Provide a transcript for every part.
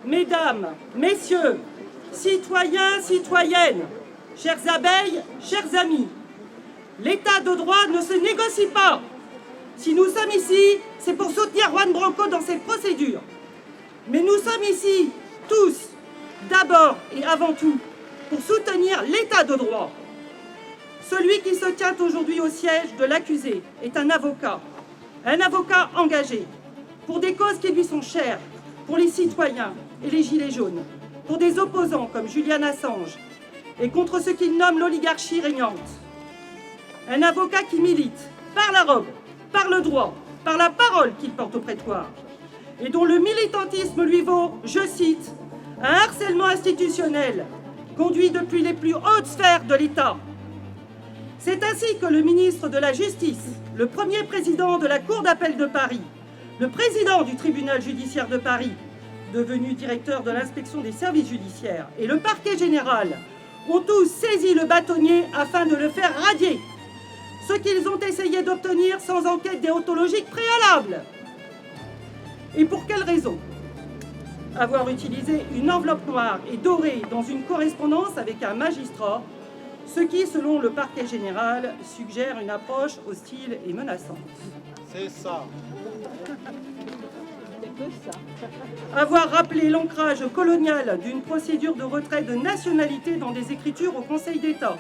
Mesdames, messieurs, citoyens, citoyennes, chères abeilles, chers amis, l'état de droit ne se négocie pas. Si nous sommes ici, c'est pour soutenir Juan Branco dans ses procédures. Mais nous sommes ici, tous, d'abord et avant tout, pour soutenir l'état de droit. Celui qui se tient aujourd'hui au siège de l'accusé est un avocat engagé, pour des causes qui lui sont chères, pour les citoyens et les gilets jaunes, pour des opposants comme Julian Assange, et contre ce qu'il nomme l'oligarchie régnante. Un avocat qui milite par la robe, par le droit, par la parole qu'il porte au prétoire, et dont le militantisme lui vaut, je cite, un harcèlement institutionnel conduit depuis les plus hautes sphères de l'État. C'est ainsi que le ministre de la Justice, le premier président de la Cour d'appel de Paris, le président du tribunal judiciaire de Paris, devenu directeur de l'inspection des services judiciaires, et le parquet général ont tous saisi le bâtonnier afin de le faire radier, ce qu'ils ont essayé d'obtenir sans enquête déontologique préalable. Et pour quelle raison? Avoir utilisé une enveloppe noire et dorée dans une correspondance avec un magistrat, ce qui, selon le parquet général, suggère une approche hostile et menaçante. C'est ça. Avoir rappelé l'ancrage colonial d'une procédure de retrait de nationalité dans des écritures au Conseil d'État.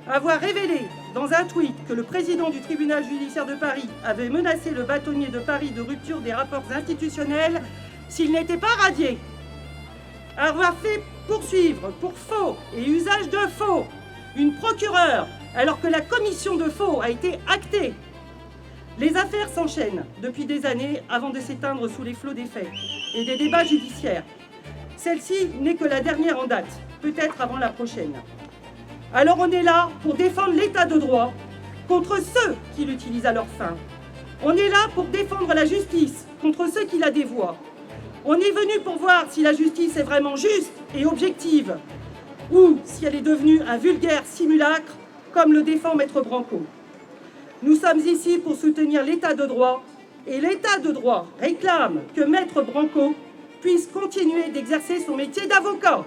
Avoir révélé dans un tweet que le président du tribunal judiciaire de Paris avait menacé le bâtonnier de Paris de rupture des rapports institutionnels s'il n'était pas radié. Avoir fait poursuivre pour faux et usage de faux une procureure alors que la commission de faux a été actée. Les affaires s'enchaînent depuis des années avant de s'éteindre sous les flots des faits et des débats judiciaires. Celle-ci n'est que la dernière en date, peut-être avant la prochaine. Alors on est là pour défendre l'état de droit contre ceux qui l'utilisent à leur fin. On est là pour défendre la justice contre ceux qui la dévoient. On est venu pour voir si la justice est vraiment juste et objective ou si elle est devenue un vulgaire simulacre comme le défend Maître Branco. Nous sommes ici pour soutenir l'état de droit et l'état de droit réclame que Maître Branco puisse continuer d'exercer son métier d'avocat.